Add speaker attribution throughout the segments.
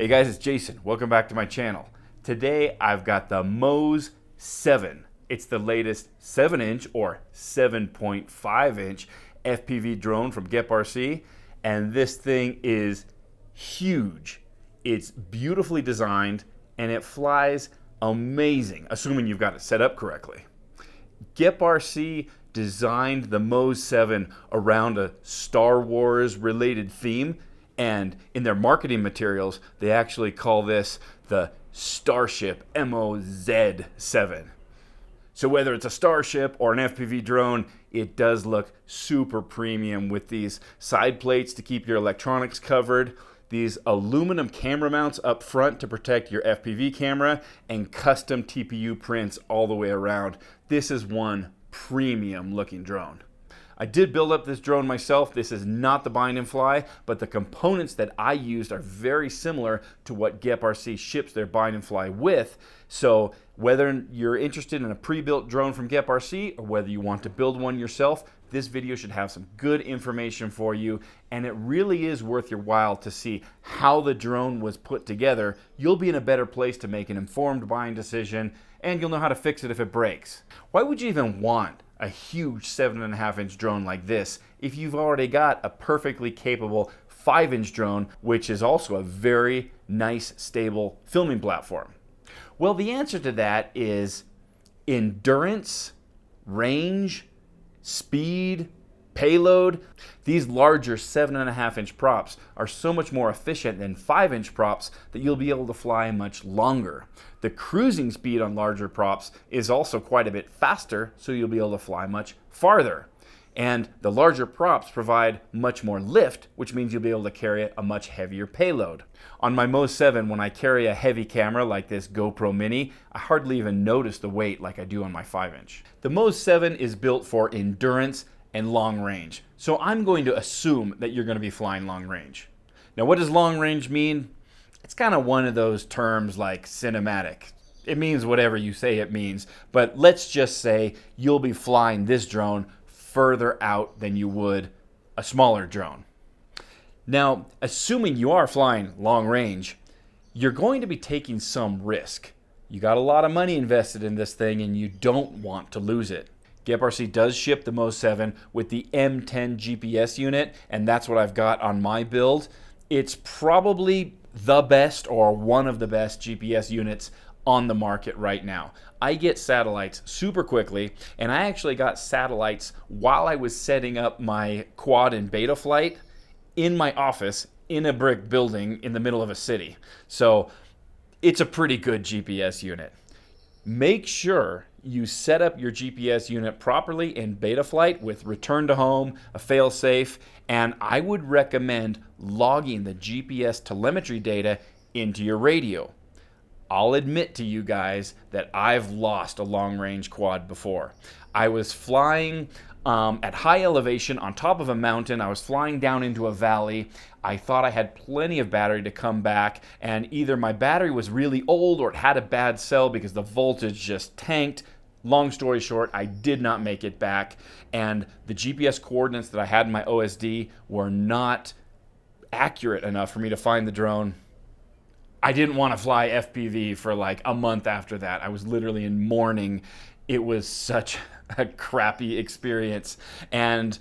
Speaker 1: Hey guys, it's Jason. Welcome back to my channel. Today I've got the Moz 7. It's the latest 7-inch or 7.5-inch FPV drone from GepRC, and this thing is huge. It's beautifully designed and it flies amazing, assuming you've got it set up correctly. GepRC designed the Moz 7 around a Star Wars related theme, and in their marketing materials they actually call this the Starship MOZ7. So whether it's a Starship or an FPV drone, it does look super premium with these side plates to keep your electronics covered, these aluminum camera mounts up front to protect your FPV camera, and custom TPU prints all the way around. This is one premium looking drone. I did build up this drone myself. This is not the bind and fly, but the components that I used are very similar to what GepRC ships their bind and fly with. So whether you're interested in a pre-built drone from GepRC or whether you want to build one yourself, this video should have some good information for you, and it really is worth your while to see how the drone was put together. You'll be in a better place to make an informed buying decision, and you'll know how to fix it if it breaks. Why would you even want a huge 7.5-inch drone like this if you've already got a perfectly capable 5-inch drone, which is also a very nice, stable filming platform? Well, the answer to that is endurance, range, speed, payload. These larger 7.5-inch props are so much more efficient than 5-inch props that you'll be able to fly much longer. The cruising speed on larger props is also quite a bit faster, so you'll be able to fly much farther. And the larger props provide much more lift, which means you'll be able to carry a much heavier payload. On my Moz 7, when I carry a heavy camera like this GoPro Mini, I hardly even notice the weight like I do on my 5-inch. The Moz 7 is built for endurance and long range, so I'm going to assume that you're going to be flying long range. Now, what does long range mean? It's kind of one of those terms like cinematic. It means whatever you say it means, but let's just say you'll be flying this drone further out than you would a smaller drone. Now, assuming you are flying long range, you're going to be taking some risk. You got a lot of money invested in this thing and you don't want to lose it. GepRC does ship the Moz 7 with the M10 GPS unit, and that's what I've got on my build. It's probably the best or one of the best GPS units on the market right now. I get satellites super quickly, and I actually got satellites while I was setting up my quad in Betaflight in my office in a brick building in the middle of a city. So it's a pretty good GPS unit. Make sure you set up your GPS unit properly in Betaflight with return to home, a fail-safe, and I would recommend logging the GPS telemetry data into your radio. I'll admit to you guys that I've lost a long-range quad before. I was flying at high elevation on top of a mountain. I was flying down into a valley. I thought I had plenty of battery to come back, and either my battery was really old or it had a bad cell because the voltage just tanked. Long story short, I did not make it back, and the GPS coordinates that I had in my OSD were not accurate enough for me to find the drone. I didn't want to fly FPV for like a month after that. I was literally in mourning. It was such a crappy experience, and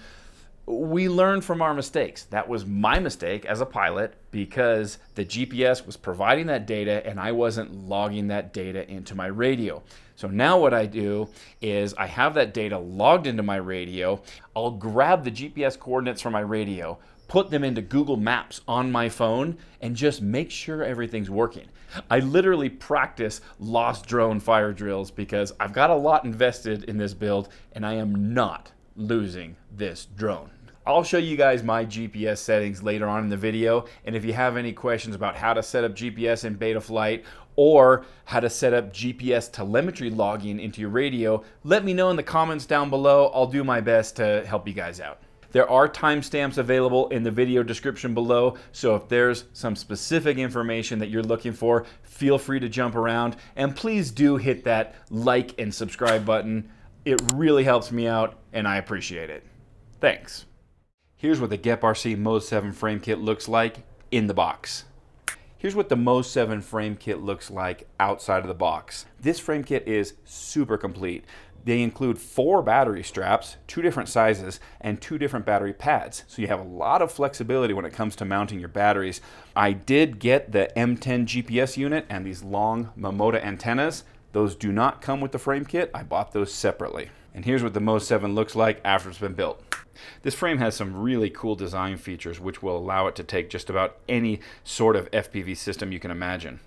Speaker 1: we learned from our mistakes. That was my mistake as a pilot because the GPS was providing that data and I wasn't logging that data into my radio. So now what I do is I have that data logged into my radio. I'll grab the GPS coordinates from my radio, put them into Google Maps on my phone, and just make sure everything's working. I literally practice lost drone fire drills because I've got a lot invested in this build and I am not losing this drone. I'll show you guys my GPS settings later on in the video, and if you have any questions about how to set up GPS in Betaflight or how to set up GPS telemetry logging into your radio, let me know in the comments down below. I'll do my best to help you guys out. There are timestamps available in the video description below, so if there's some specific information that you're looking for, feel free to jump around, and please do hit that like and subscribe button. It really helps me out and I appreciate it. Thanks. Here's what the GepRC Moz 7 frame kit looks like in the box. Here's what the Moz 7 frame kit looks like outside of the box. This frame kit is super complete. They include 4 battery straps, 2 different sizes, and 2 different battery pads. So you have a lot of flexibility when it comes to mounting your batteries. I did get the M10 GPS unit and these long Momota antennas. Those do not come with the frame kit. I bought those separately. And here's what the Moz 7 looks like after it's been built. This frame has some really cool design features which will allow it to take just about any sort of FPV system you can imagine.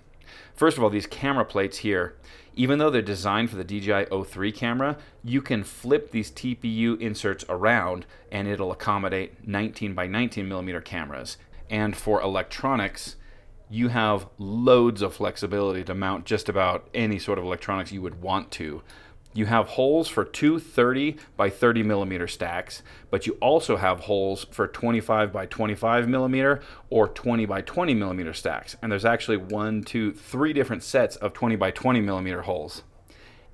Speaker 1: First of all, these camera plates here, even though they're designed for the DJI O3 camera, you can flip these TPU inserts around and it'll accommodate 19 by 19 millimeter cameras. And for electronics, you have loads of flexibility to mount just about any sort of electronics you would want to. You have holes for 2 30 by 30 millimeter stacks, but you also have holes for 25 by 25 millimeter or 20 by 20 millimeter stacks. And there's actually 1, 2, 3 different sets of 20 by 20 millimeter holes.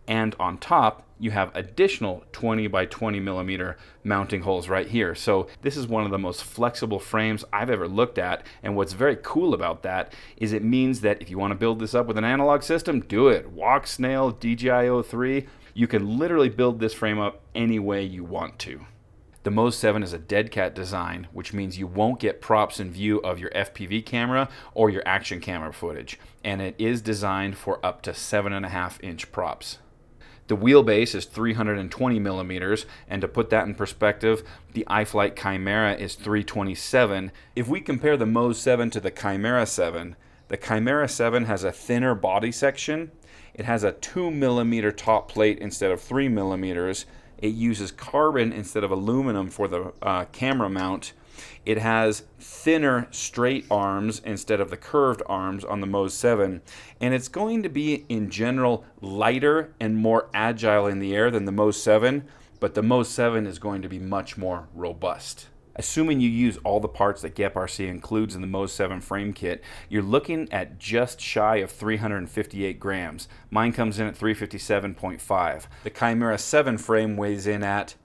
Speaker 1: And on top, you have additional 20 by 20 millimeter mounting holes right here. So this is one of the most flexible frames I've ever looked at. And what's very cool about that is it means that if you want to build this up with an analog system, do it. Walksnail, DJI O3, you can literally build this frame up any way you want to. The Moz 7 is a dead cat design, which means you won't get props in view of your FPV camera or your action camera footage. And it is designed for up to 7.5 inch props. The wheelbase is 320 millimeters, and to put that in perspective, the iFlight Chimera is 327. If we compare the Moz 7 to the Chimera 7, the Chimera 7 has a thinner body section. It has a 2 millimeter top plate instead of 3 millimeters. It uses carbon instead of aluminum for the camera mount. It has thinner straight arms instead of the curved arms on the Moz 7, and it's going to be in general lighter and more agile in the air than the Moz 7, but the Moz 7 is going to be much more robust. Assuming you use all the parts that GepRC includes in the Moz 7 frame kit, you're looking at just shy of 358 grams. Mine comes in at 357.5. The Chimera 7 frame weighs in at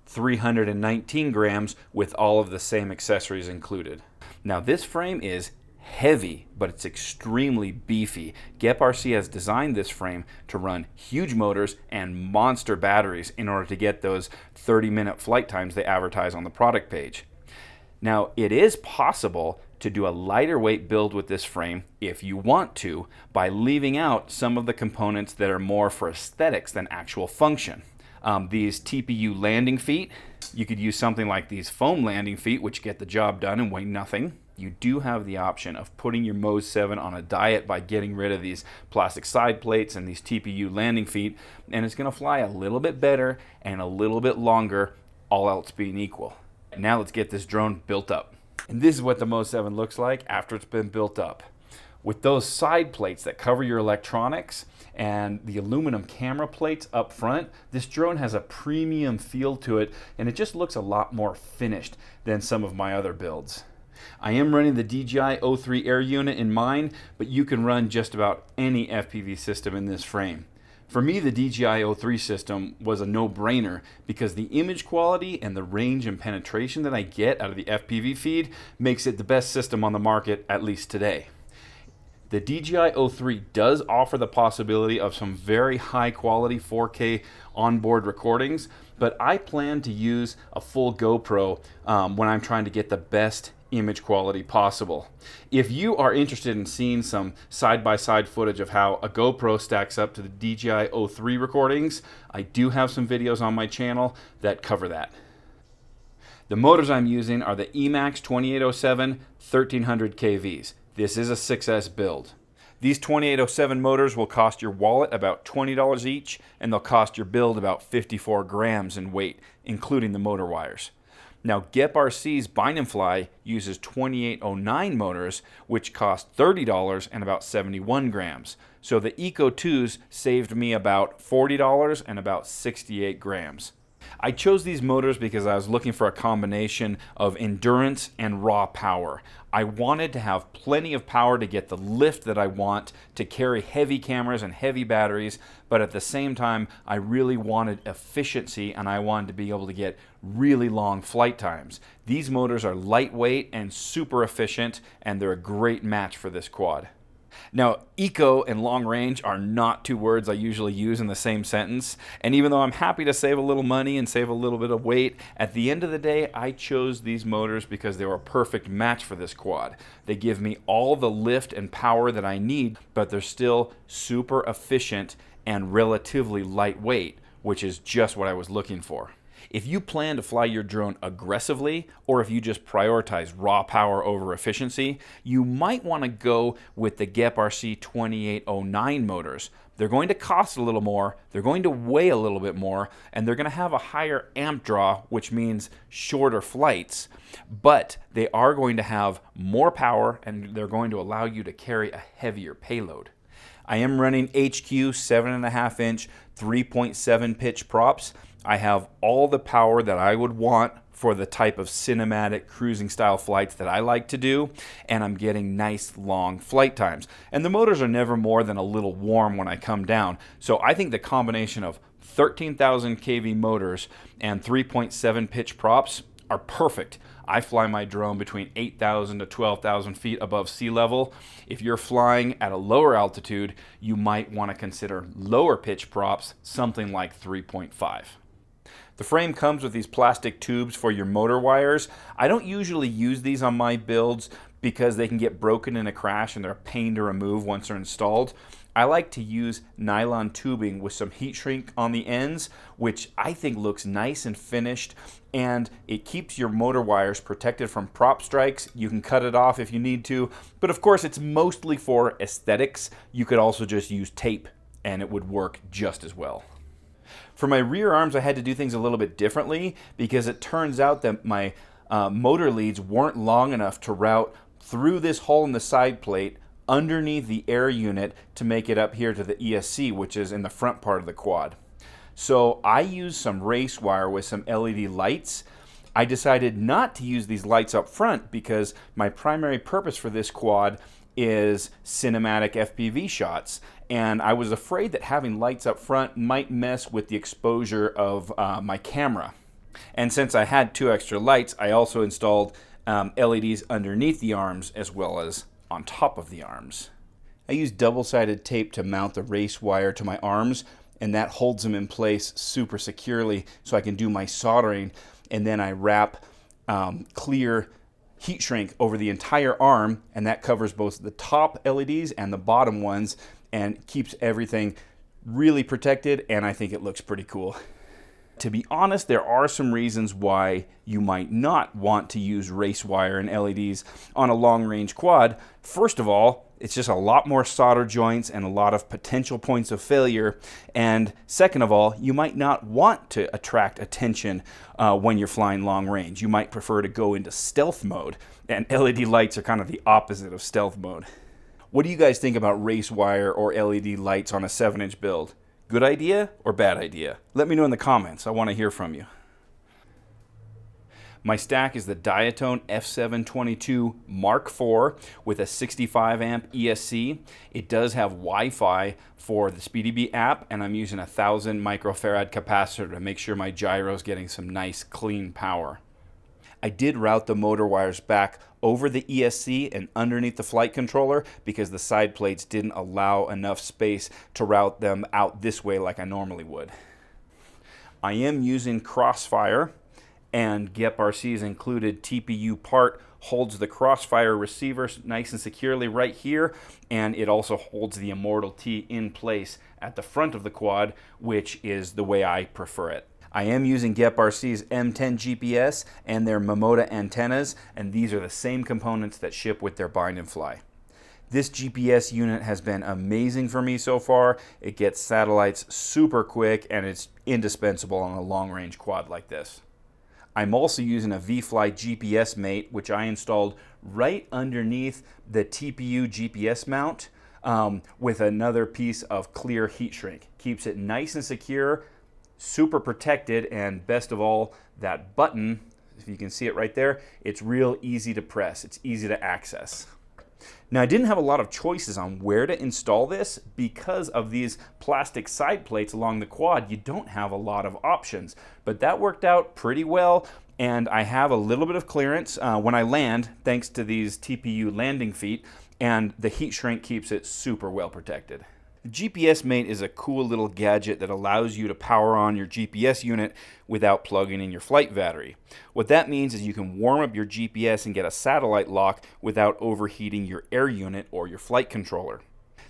Speaker 1: 319 grams with all of the same accessories included. Now this frame is heavy, but it's extremely beefy. GepRC has designed this frame to run huge motors and monster batteries in order to get those 30-minute flight times they advertise on the product page. Now it is possible to do a lighter weight build with this frame if you want to, by leaving out some of the components that are more for aesthetics than actual function. These TPU landing feet, you could use something like these foam landing feet, which get the job done and weigh nothing. You do have the option of putting your Moz 7 on a diet by getting rid of these plastic side plates and these TPU landing feet, and it's going to fly a little bit better and a little bit longer, all else being equal. Now let's get this drone built up. And this is what the Moz 7 looks like after it's been built up. With those side plates that cover your electronics and the aluminum camera plates up front, this drone has a premium feel to it, and it just looks a lot more finished than some of my other builds. I am running the DJI O3 Air unit in mine, but you can run just about any FPV system in this frame. For me, the DJI O3 system was a no-brainer because the image quality and the range and penetration that I get out of the FPV feed makes it the best system on the market, at least today. The DJI O3 does offer the possibility of some very high quality 4K onboard recordings, but I plan to use a full GoPro when I'm trying to get the best image quality possible. If you are interested in seeing some side-by-side footage of how a GoPro stacks up to the DJI O3 recordings, I do have some videos on my channel that cover that. The motors I'm using are the Emax 2807 1300 kVs. This is a 6S build. These 2807 motors will cost your wallet about $20 each, and they'll cost your build about 54 grams in weight, including the motor wires. Now, GepRC's Bind & Fly uses 2809 motors, which cost $30 and about 71 grams. So the Eco 2s saved me about $40 and about 68 grams. I chose these motors because I was looking for a combination of endurance and raw power. I wanted to have plenty of power to get the lift that I want to carry heavy cameras and heavy batteries, but at the same time, I really wanted efficiency and I wanted to be able to get really long flight times. These motors are lightweight and super efficient, and they're a great match for this quad. Now, eco and long range are not two words I usually use in the same sentence, and even though I'm happy to save a little money and save a little bit of weight, at the end of the day, I chose these motors because they were a perfect match for this quad. They give me all the lift and power that I need, but they're still super efficient and relatively lightweight, which is just what I was looking for. If you plan to fly your drone aggressively, or if you just prioritize raw power over efficiency, you might want to go with the GEP-RC 2809 motors. They're going to cost a little more, they're going to weigh a little bit more, and they're going to have a higher amp draw, which means shorter flights, but they are going to have more power and they're going to allow you to carry a heavier payload. I am running HQ 7.5 inch 3.7 pitch props. I have all the power that I would want for the type of cinematic cruising style flights that I like to do, and I'm getting nice long flight times. And the motors are never more than a little warm when I come down. So I think the combination of 13,000 kV motors and 3.7 pitch props are perfect. I fly my drone between 8,000 to 12,000 feet above sea level. If you're flying at a lower altitude, you might want to consider lower pitch props, something like 3.5. The frame comes with these plastic tubes for your motor wires. I don't usually use these on my builds because they can get broken in a crash and they're a pain to remove once they're installed. I like to use nylon tubing with some heat shrink on the ends, which I think looks nice and finished, and it keeps your motor wires protected from prop strikes. You can cut it off if you need to, but of course it's mostly for aesthetics. You could also just use tape and it would work just as well. For my rear arms, I had to do things a little bit differently because it turns out that my motor leads weren't long enough to route through this hole in the side plate underneath the air unit to make it up here to the ESC, which is in the front part of the quad. So I used some race wire with some LED lights. I decided not to use these lights up front because my primary purpose for this quad is cinematic FPV shots, and I was afraid that having lights up front might mess with the exposure of my camera. And since I had 2 extra lights, I also installed LEDs underneath the arms as well as on top of the arms. I used double-sided tape to mount the race wire to my arms, and that holds them in place super securely so I can do my soldering, and then I wrap clear heat shrink over the entire arm, and that covers both the top LEDs and the bottom ones and keeps everything really protected, and I think it looks pretty cool. To be honest, there are some reasons why you might not want to use race wire and LEDs on a long-range quad. First of all, it's just a lot more solder joints and a lot of potential points of failure. And second of all, you might not want to attract attention when you're flying long range. You might prefer to go into stealth mode, and LED lights are kind of the opposite of stealth mode. What do you guys think about race wire or LED lights on a 7-inch build? Good idea or bad idea? Let me know in the comments. I want to hear from you. My stack is the Diatone F722 Mark IV with a 65 amp ESC. It does have Wi-Fi for the SpeedyBee app, and I'm using a 1000 microfarad capacitor to make sure my gyro is getting some nice clean power. I did route the motor wires back over the ESC and underneath the flight controller because the side plates didn't allow enough space to route them out this way like I normally would. I am using Crossfire, and GEP-RC's included TPU part holds the Crossfire receiver nice and securely right here, and it also holds the Immortal T in place at the front of the quad, which is the way I prefer it. I am using GEP-RC's M10 GPS and their Momoda antennas, and these are the same components that ship with their bind and fly. This GPS unit has been amazing for me so far. It gets satellites super quick, and it's indispensable on a long-range quad like this. I'm also using a V-Fly GPS mate, which I installed right underneath the TPU GPS mount with another piece of clear heat shrink. Keeps it nice and secure, super protected, and best of all, that button, if you can see it right there, it's real easy to press. It's easy to access. Now, I didn't have a lot of choices on where to install this because of these plastic side plates along the quad. You don't have a lot of options, but that worked out pretty well. and I have a little bit of clearance when I land, thanks to these TPU landing feet, and the heat shrink keeps it super well protected. The GPS Mate is a cool little gadget that allows you to power on your GPS unit without plugging in your flight battery. What that means is you can warm up your GPS and get a satellite lock without overheating your air unit or your flight controller.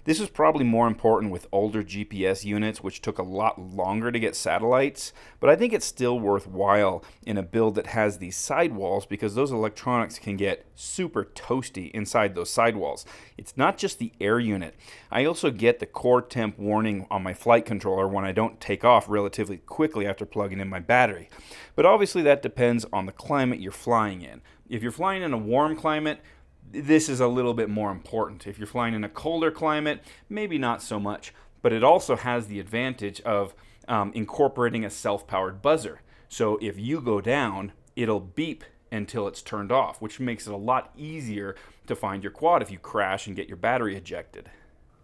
Speaker 1: This is probably more important with older GPS units, which took a lot longer to get satellites, but I think it's still worthwhile in a build that has these sidewalls because those electronics can get super toasty inside those sidewalls. It's not just the air unit. I also get the core temp warning on my flight controller when I don't take off relatively quickly after plugging in my battery. But obviously that depends on the climate you're flying in. If you're flying in a warm climate, this is a little bit more important. If you're flying in a colder climate, maybe not so much. But it also has the advantage of incorporating a self-powered buzzer. So if you go down, it'll beep until it's turned off, which makes it a lot easier to find your quad if you crash and get your battery ejected.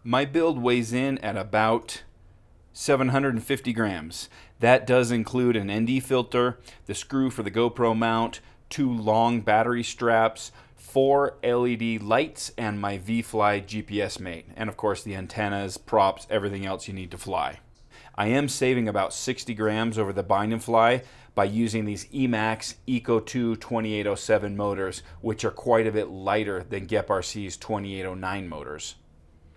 Speaker 1: My build weighs in at about 750 grams. That does include an ND filter, the screw for the GoPro mount, 2 long battery straps, 4 LED lights, and my V-Fly GPS Mate, and of course the antennas, props, everything else you need to fly. I am saving about 60 grams over the bind and fly by using these Emax Eco 2 2807 motors, which are quite a bit lighter than GepRC's 2809 motors.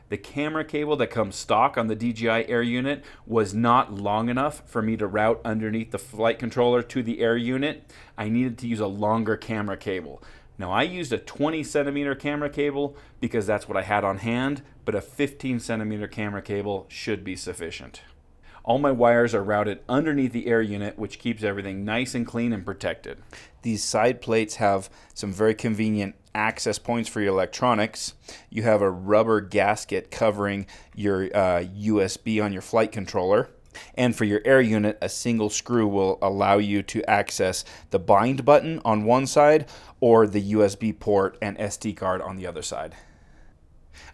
Speaker 1: The camera cable that comes stock on the DJI Air unit was not long enough for me to route underneath the flight controller to the Air unit. I needed to use a longer camera cable. Now, I used a 20 centimeter camera cable because that's what I had on hand, but a 15 centimeter camera cable should be sufficient. All my wires are routed underneath the Air unit, which keeps everything nice and clean and protected. These side plates have some very convenient access points for your electronics. You have a rubber gasket covering your USB on your flight controller. And for your Air unit, a single screw will allow you to access the bind button on one side or the USB port and SD card on the other side.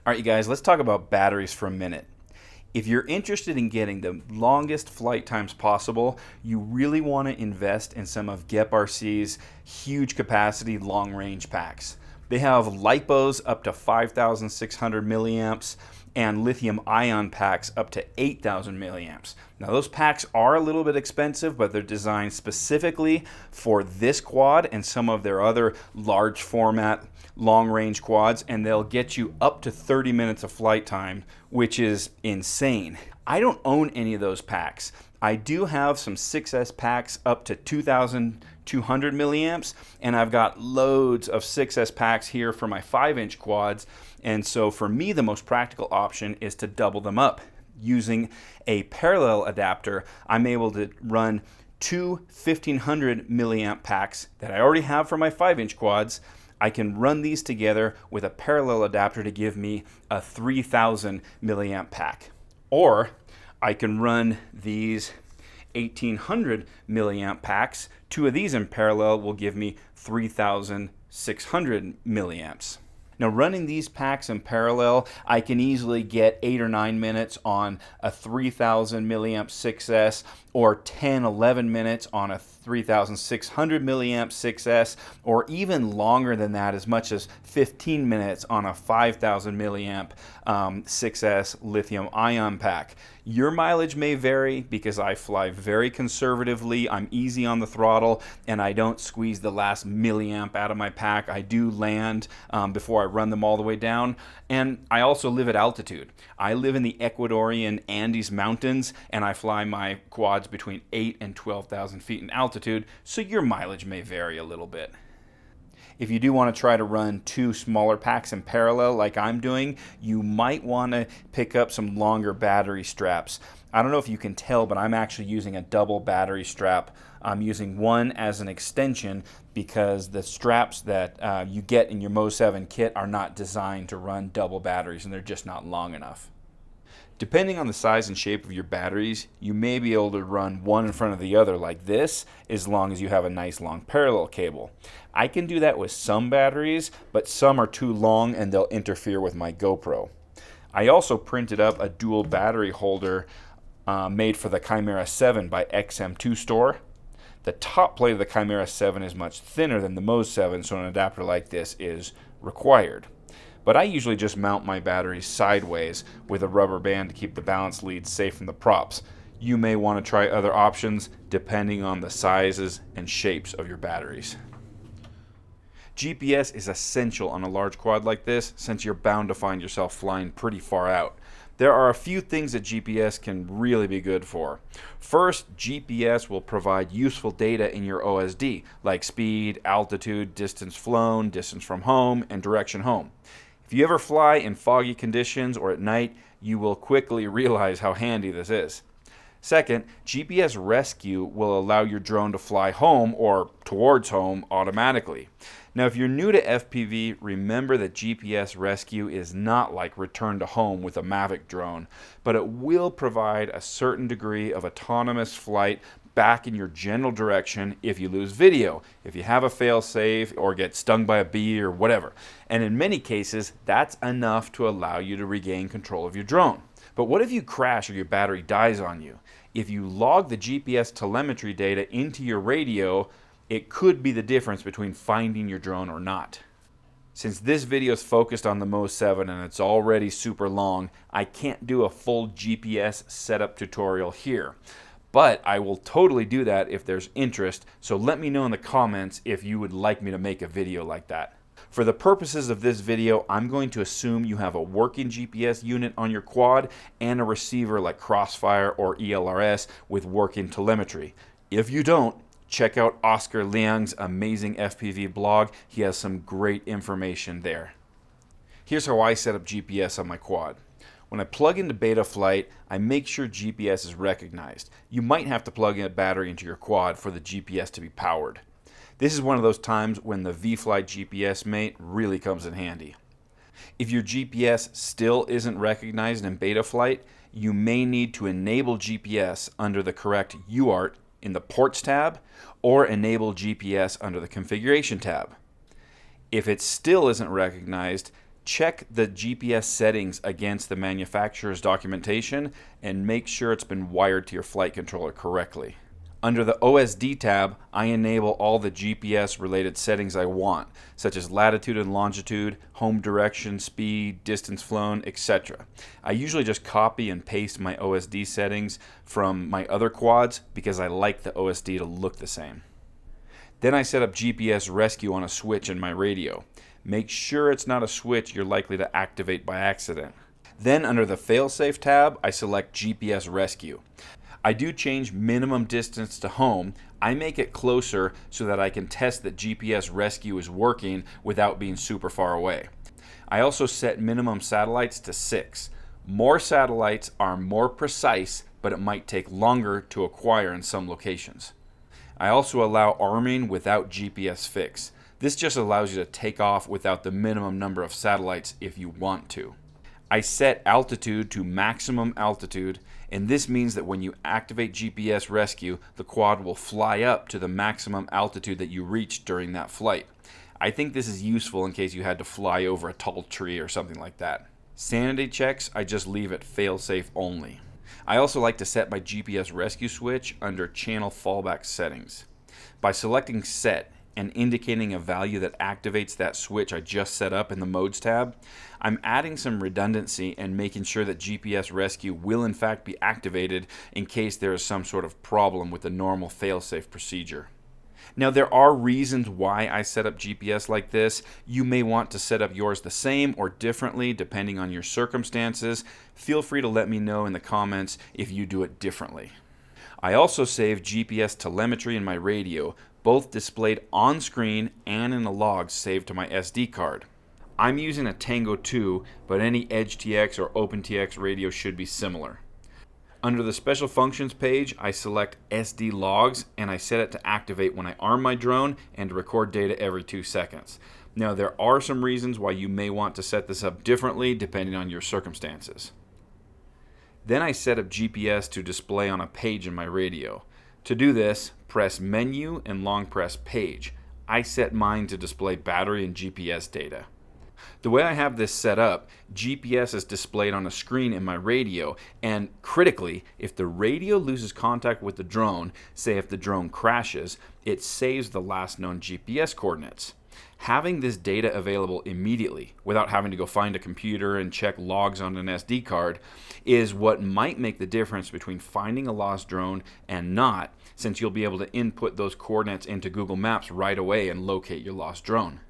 Speaker 1: All right, you guys, let's talk about batteries for a minute. If you're interested in getting the longest flight times possible, you really want to invest in some of GepRC's huge capacity long range packs. They have LiPos up to 5,600 milliamps and lithium ion packs up to 8,000 milliamps. Now those packs are a little bit expensive, but they're designed specifically for this quad and some of their other large format long range quads, and they'll get you up to 30 minutes of flight time, which is insane. I don't own any of those packs. I do have some 6S packs up to 2,200 milliamps, and I've got loads of 6S packs here for my 5-inch quads. And so for me, the most practical option is to double them up. Using a parallel adapter, I'm able to run 2 1,500 milliamp packs that I already have for my 5-inch quads. I can run these together with a parallel adapter to give me a 3,000 milliamp pack. Or I can run these 1,800 milliamp packs. 2 of these in parallel will give me 3,600 milliamps. Now, running these packs in parallel, I can easily get 8 or 9 minutes on a 3,000 milliamp 6S, or 10, 11 minutes on a 3,600 milliamp 6S, or even longer than that, as much as 15 minutes on a 5,000 milliamp 6S lithium ion pack. Your mileage may vary because I fly very conservatively. I'm easy on the throttle and I don't squeeze the last milliamp out of my pack. I do land before I run them all the way down. And I also live at altitude. I live in the Ecuadorian Andes Mountains and I fly my quads between 8 and 12,000 feet in altitude, so your mileage may vary a little bit. If you do want to try to run 2 smaller packs in parallel like I'm doing, you might want to pick up some longer battery straps. I don't know if you can tell, but I'm actually using a double battery strap. I'm using one as an extension because the straps that you get in your Moz 7 kit are not designed to run double batteries, and they're just not long enough. Depending on the size and shape of your batteries, you may be able to run one in front of the other like this, as long as you have a nice long parallel cable. I can do that with some batteries, but some are too long and they'll interfere with my GoPro. I also printed up a dual battery holder made for the Chimera 7 by XM2 Store. The top plate of the Chimera 7 is much thinner than the Mose 7, so an adapter like this is required. But I usually just mount my batteries sideways with a rubber band to keep the balance leads safe from the props. You may want to try other options depending on the sizes and shapes of your batteries. GPS is essential on a large quad like this since you're bound to find yourself flying pretty far out. There are a few things that GPS can really be good for. First, GPS will provide useful data in your OSD, like speed, altitude, distance flown, distance from home, and direction home. If you ever fly in foggy conditions or at night, you will quickly realize how handy this is. Second, GPS Rescue will allow your drone to fly home or towards home automatically. Now, if you're new to FPV, remember that GPS Rescue is not like return to home with a Mavic drone, but it will provide a certain degree of autonomous flight back in your general direction if you lose video, if you have a fail-safe or get stung by a bee or whatever. And in many cases, that's enough to allow you to regain control of your drone. But what if you crash or your battery dies on you? If you log the GPS telemetry data into your radio, it could be the difference between finding your drone or not. Since this video is focused on the Mose 7 and it's already super long, I can't do a full GPS setup tutorial here. But I will totally do that if there's interest, so let me know in the comments if you would like me to make a video like that. For the purposes of this video, I'm going to assume you have a working GPS unit on your quad and a receiver like Crossfire or ELRS with working telemetry. If you don't, check out Oscar Liang's amazing FPV blog. He has some great information there. Here's how I set up GPS on my quad. When I plug into Betaflight, I make sure GPS is recognized. You might have to plug in a battery into your quad for the GPS to be powered. This is one of those times when the V-Fly GPS mate really comes in handy. If your GPS still isn't recognized in Betaflight, you may need to enable GPS under the correct UART in the Ports tab or enable GPS under the Configuration tab. If it still isn't recognized, check the GPS settings against the manufacturer's documentation and make sure it's been wired to your flight controller correctly. Under the OSD tab, I enable all the GPS related settings I want, such as latitude and longitude, home direction, speed, distance flown, etc. I usually just copy and paste my OSD settings from my other quads because I like the OSD to look the same. Then I set up GPS Rescue on a switch in my radio. Make sure it's not a switch you're likely to activate by accident. Then under the Failsafe tab, I select GPS Rescue. I do change minimum distance to home. I make it closer so that I can test that GPS Rescue is working without being super far away. I also set minimum satellites to 6. More satellites are more precise, but it might take longer to acquire in some locations. I also allow arming without GPS fix. This just allows you to take off without the minimum number of satellites if you want to. I set altitude to maximum altitude, and this means that when you activate GPS Rescue, the quad will fly up to the maximum altitude that you reached during that flight. I think this is useful in case you had to fly over a tall tree or something like that. Sanity checks, I just leave it fail-safe only. I also like to set my GPS Rescue switch under channel fallback settings. By selecting Set and indicating a value that activates that switch I just set up in the Modes tab, I'm adding some redundancy and making sure that GPS Rescue will in fact be activated in case there is some sort of problem with the normal fail-safe procedure. Now, there are reasons why I set up GPS like this. You may want to set up yours the same or differently depending on your circumstances. Feel free to let me know in the comments if you do it differently. I also save GPS telemetry in my radio, both displayed on screen and in the logs saved to my SD card. I'm using a Tango 2, but any EdgeTX or OpenTX radio should be similar. Under the Special Functions page, I select SD logs and I set it to activate when I arm my drone and to record data every 2 seconds. Now, there are some reasons why you may want to set this up differently depending on your circumstances. Then I set up GPS to display on a page in my radio. To do this, press Menu and long press Page. I set mine to display battery and GPS data.
Speaker 2: The way I have this set up, GPS is displayed on a screen in my radio, and critically, if the radio loses contact with the drone, say if the drone crashes, it saves the last known GPS coordinates. Having this data available immediately, without having to go find a computer and check logs on an SD card, is what might make the difference between finding a lost drone and not, since you'll be able to input those coordinates into Google Maps right away and locate your lost drone.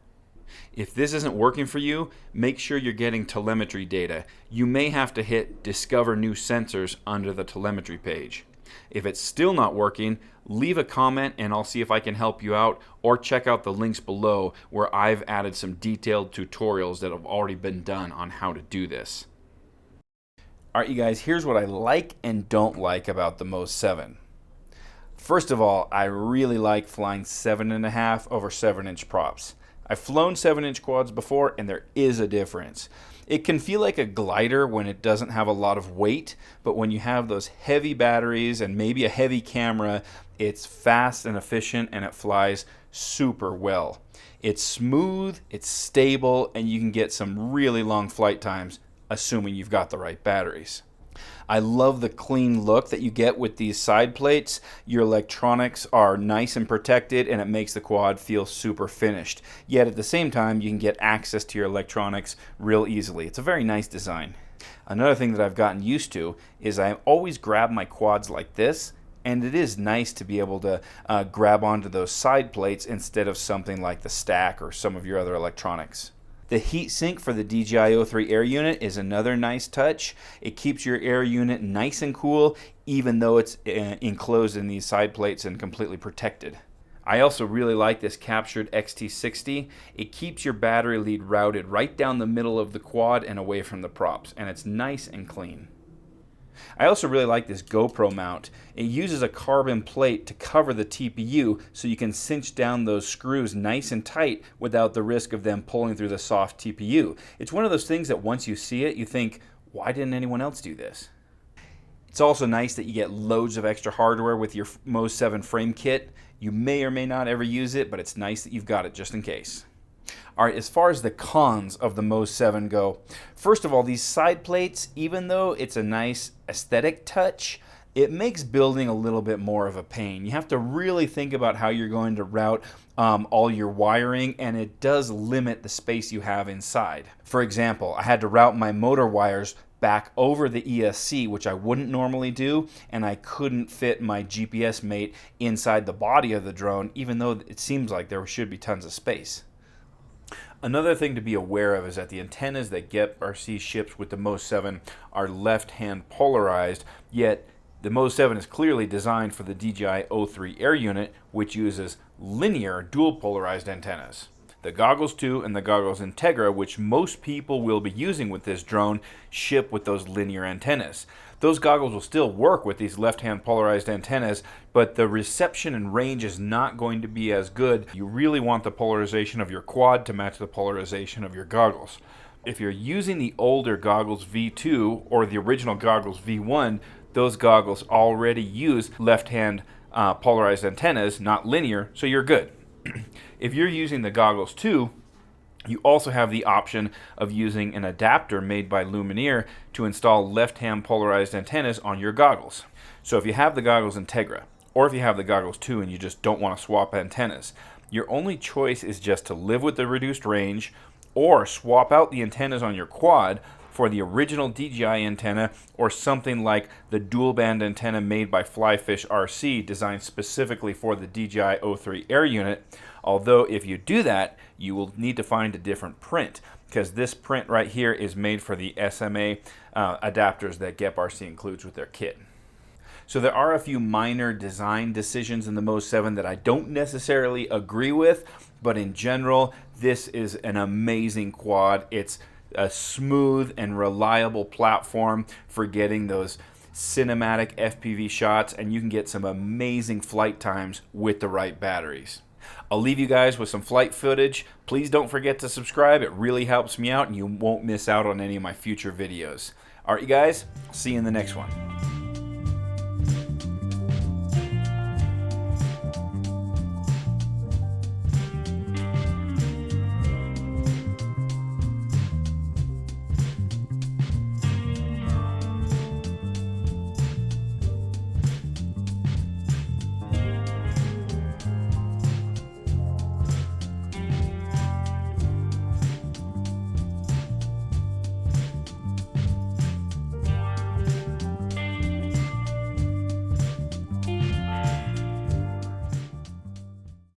Speaker 2: If this isn't working for you, make sure you're getting telemetry data. You may have to hit Discover New Sensors under the telemetry page. If it's still not working, leave a comment and I'll see if I can help you out, or check out the links below where I've added some detailed tutorials that have already been done on how to do this.
Speaker 1: Alright you guys, here's what I like and don't like about the Mose 7. First of all, I really like flying 7.5 over 7-inch props. I've flown 7-inch quads before and there is a difference. It can feel like a glider when it doesn't have a lot of weight, but when you have those heavy batteries and maybe a heavy camera, it's fast and efficient and it flies super well. It's smooth, it's stable, and you can get some really long flight times, assuming you've got the right batteries. I love the clean look that you get with these side plates. Your electronics are nice and protected and it makes the quad feel super finished. Yet at the same time, you can get access to your electronics real easily. It's a very nice design. Another thing that I've gotten used to is I always grab my quads like this, and it is nice to be able to grab onto those side plates instead of something like the stack or some of your other electronics. The heat sink for the DJI O3 Air unit is another nice touch. It keeps your Air unit nice and cool, even though it's enclosed in these side plates and completely protected. I also really like this captured XT60. It keeps your battery lead routed right down the middle of the quad and away from the props, and it's nice and clean. I also really like this GoPro mount. It uses a carbon plate to cover the TPU so you can cinch down those screws nice and tight without the risk of them pulling through the soft TPU. It's one of those things that once you see it, you think, why didn't anyone else do this? It's also nice that you get loads of extra hardware with your Mose 7 frame kit. You may or may not ever use it, but it's nice that you've got it just in case. Alright, as far as the cons of the Mose 7 go, first of all, these side plates, even though it's a nice aesthetic touch, it makes building a little bit more of a pain. You have to really think about how you're going to route all your wiring, and it does limit the space you have inside. For example, I had to route my motor wires back over the ESC, which I wouldn't normally do, and I couldn't fit my GPS mate inside the body of the drone, even though it seems like there should be tons of space. Another thing to be aware of is that the antennas that Gep RC ships with the Mose 7 are left-hand polarized, yet the Mose 7 is clearly designed for the DJI O3 Air unit, which uses linear dual polarized antennas. The Goggles 2 and the Goggles Integra, which most people will be using with this drone, ship with those linear antennas. Those goggles will still work with these left-hand polarized antennas, but the reception and range is not going to be as good. You really want the polarization of your quad to match the polarization of your goggles. If you're using the older Goggles V2 or the original Goggles V1, those goggles already use left-hand polarized antennas, not linear, so you're good. If you're using the Goggles 2, you also have the option of using an adapter made by Lumineer to install left-hand polarized antennas on your goggles. So if you have the Goggles Integra, or if you have the Goggles 2 and you just don't want to swap antennas, your only choice is just to live with the reduced range or swap out the antennas on your quad for the original DJI antenna or something like the dual band antenna made by Flyfish RC, designed specifically for the DJI O3 Air unit. Although if you do that, you will need to find a different print, because this print right here is made for the SMA adapters that Gep RC includes with their kit. So there are a few minor design decisions in the Mose 7 that I don't necessarily agree with, but in general, this is an amazing quad. It's a smooth and reliable platform for getting those cinematic FPV shots, and you can get some amazing flight times with the right batteries. I'll leave you guys with some flight footage. Please don't forget to subscribe. It really helps me out and you won't miss out on any of my future videos. Alright you guys, see you in the next one.